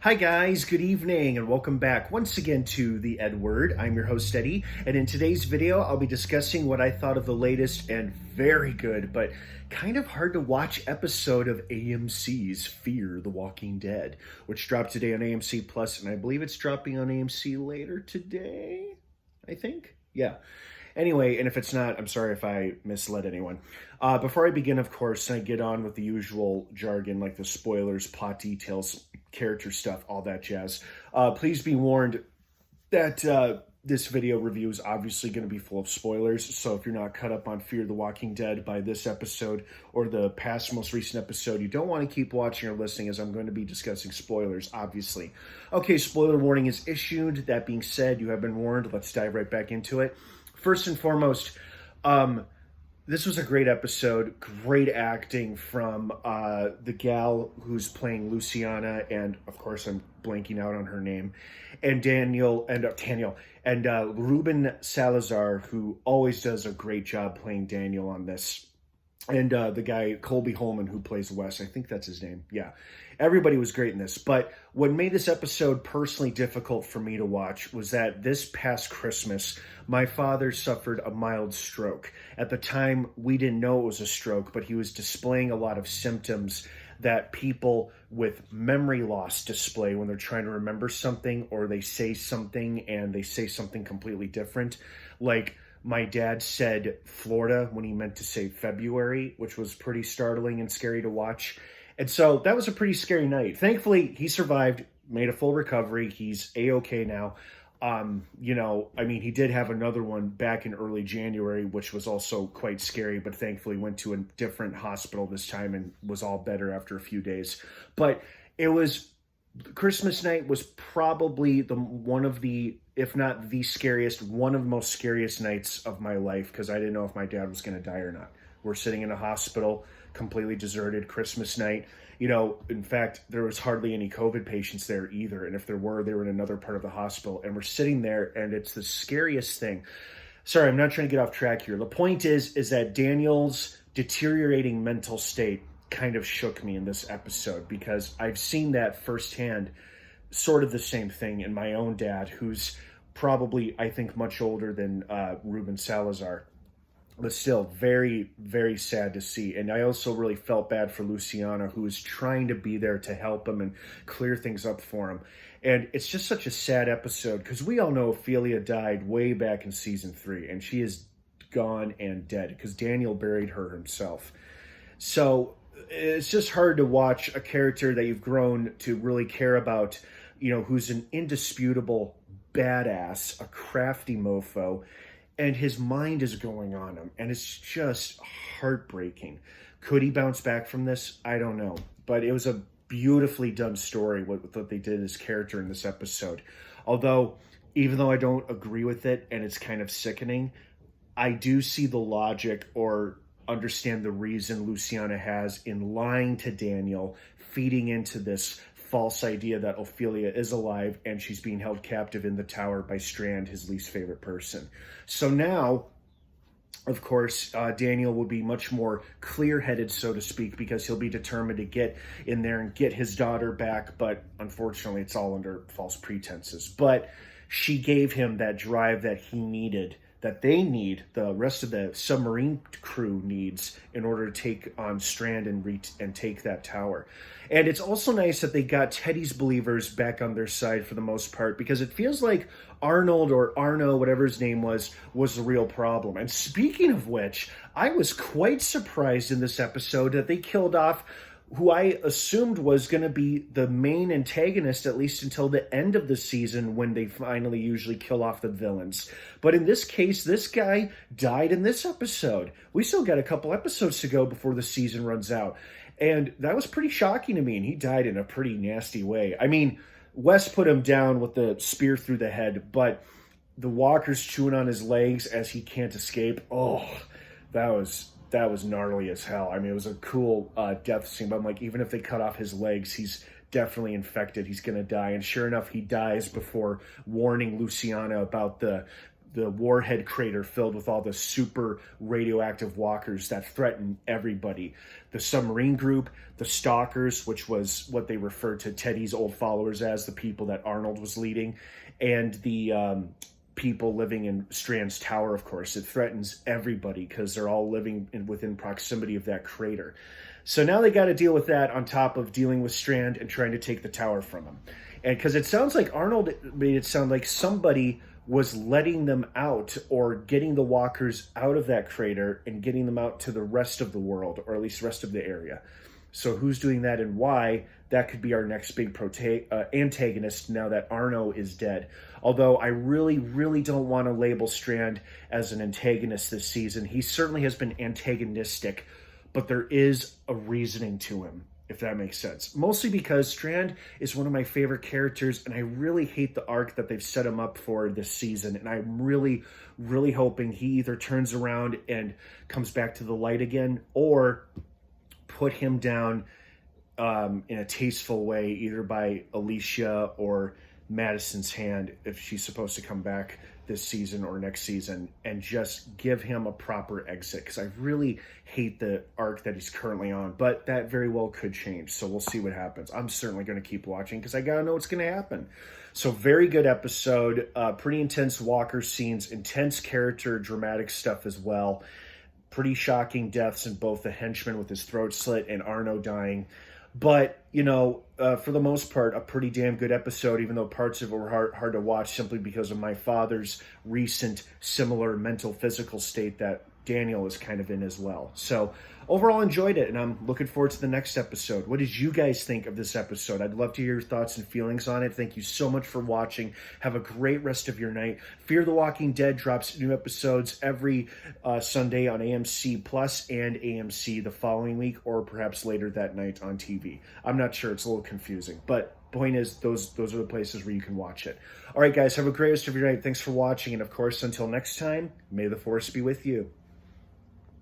Hi guys, good evening and welcome back once again to the EdWord. I'm your host Eddie, and in today's video I'll be discussing what I thought of the latest and very good but kind of hard to watch episode of AMC's Fear the Walking Dead, which dropped today on AMC Plus, and I believe it's dropping on AMC later today, I think? Yeah. Anyway, and if it's not, I'm sorry if I misled anyone. Before I begin, of course, I get on with the usual jargon like the spoilers, plot details, character stuff, all that jazz. Please be warned that this video review is obviously going to be full of spoilers, so if you're not caught up on Fear the Walking Dead by this episode or the past most recent episode, you don't want to keep watching or listening as I'm going to be discussing spoilers, obviously. Okay, spoiler warning is issued. That being said, you have been warned. Let's dive right back into it. First and foremost, this was a great episode, great acting from the gal who's playing Luciana, and of course I'm blanking out on her name, and Daniel and Ruben Salazar, who always does a great job playing Daniel on this. And the guy, Colby Holman, who plays Wes, I think that's his name. Yeah, everybody was great in this. But what made this episode personally difficult for me to watch was that this past Christmas, my father suffered a mild stroke. At the time, we didn't know it was a stroke, but he was displaying a lot of symptoms that people with memory loss display when they're trying to remember something, or they say something and they say something completely different. Like, my dad said Florida when he meant to say February, which was pretty startling and scary to watch. And so that was a pretty scary night. Thankfully, he survived, made a full recovery. He's A-okay now. He did have another one back in early January, which was also quite scary, but thankfully went to a different hospital this time and was all better after a few days. But Christmas night was probably one of the, if not the scariest, one of the most scariest nights of my life, because I didn't know if my dad was going to die or not. We're sitting in a hospital, completely deserted, Christmas night. In fact, there was hardly any COVID patients there either. And if there were, they were in another part of the hospital. And we're sitting there, and it's the scariest thing. Sorry, I'm not trying to get off track here. The point is that Daniel's deteriorating mental state kind of shook me in this episode, because I've seen that firsthand, sort of the same thing in my own dad, who's probably, I think, much older than Ruben Salazar, but still very, very sad to see. And I also really felt bad for Luciana, who was trying to be there to help him and clear things up for him. And it's just such a sad episode, because we all know Ofelia died way back in season 3, and she is gone and dead because Daniel buried her himself. So it's just hard to watch a character that you've grown to really care about, who's an indisputable badass, a crafty mofo, and his mind is going on him, and it's just heartbreaking. Could he bounce back from this? I don't know. But it was a beautifully done story, what they did as character in this episode. Although, even though I don't agree with it, and it's kind of sickening, I do see the logic or understand the reason Luciana has in lying to Daniel, feeding into this false idea that Ofelia is alive and she's being held captive in the tower by Strand, his least favorite person. So now, of course, Daniel will be much more clear-headed, so to speak, because he'll be determined to get in there and get his daughter back, but unfortunately it's all under false pretenses. But she gave him that drive that he needed, that they need, the rest of the submarine crew needs, in order to take on Strand and take that tower. And it's also nice that they got Teddy's believers back on their side for the most part, because it feels like Arnold, or Arno, whatever his name was the real problem. And speaking of which, I was quite surprised in this episode that they killed off who I assumed was going to be the main antagonist, at least until the end of the season, when they finally usually kill off the villains. But in this case, this guy died in this episode. We still got a couple episodes to go before the season runs out. And that was pretty shocking to me, and he died in a pretty nasty way. I mean, Wes put him down with the spear through the head, but the walker's chewing on his legs as he can't escape. Oh, that was gnarly as hell. I mean, it was a cool death scene, but I'm like, even if they cut off his legs, he's definitely infected. He's going to die. And sure enough, he dies before warning Luciana about the the warhead crater filled with all the super radioactive walkers that threaten everybody. The submarine group, the stalkers, which was what they referred to Teddy's old followers as, the people that Arnold was leading, and the people living in Strand's tower, of course. It threatens everybody because they're all living within proximity of that crater. So now they got to deal with that on top of dealing with Strand and trying to take the tower from him. And because it sounds like Arnold made it sound like somebody was letting them out or getting the walkers out of that crater and getting them out to the rest of the world, or at least rest of the area. So who's doing that and why? That could be our next big antagonist now that Arno is dead. Although I really, really don't want to label Strand as an antagonist this season. He certainly has been antagonistic, but there is a reasoning to him, if that makes sense. Mostly because Strand is one of my favorite characters, and I really hate the arc that they've set him up for this season. And I'm really, really hoping he either turns around and comes back to the light again, or put him down in a tasteful way, either by Alicia or Madison's hand, if she's supposed to come back this season or next season, and just give him a proper exit, because I really hate the arc that he's currently on. But that very well could change, so we'll see what happens. I'm certainly going to keep watching because I gotta know what's going to happen. So very good episode, pretty intense walker scenes, intense character dramatic stuff as well. Pretty shocking deaths in both the henchman with his throat slit and Arno dying. But, for the most part, a pretty damn good episode, even though parts of it were hard to watch simply because of my father's recent similar mental physical state that Daniel is kind of in as well. So overall enjoyed it, and I'm looking forward to the next episode. What did you guys think of this episode? I'd love to hear your thoughts and feelings on it. Thank you so much for watching. Have a great rest of your night. Fear the Walking Dead drops new episodes every Sunday on AMC Plus and AMC the following week, or perhaps later that night on TV. I'm not sure. It's a little confusing, but point is, those are the places where you can watch it. All right, guys, have a great rest of your night. Thanks for watching, and of course, until next time, may the Force be with you.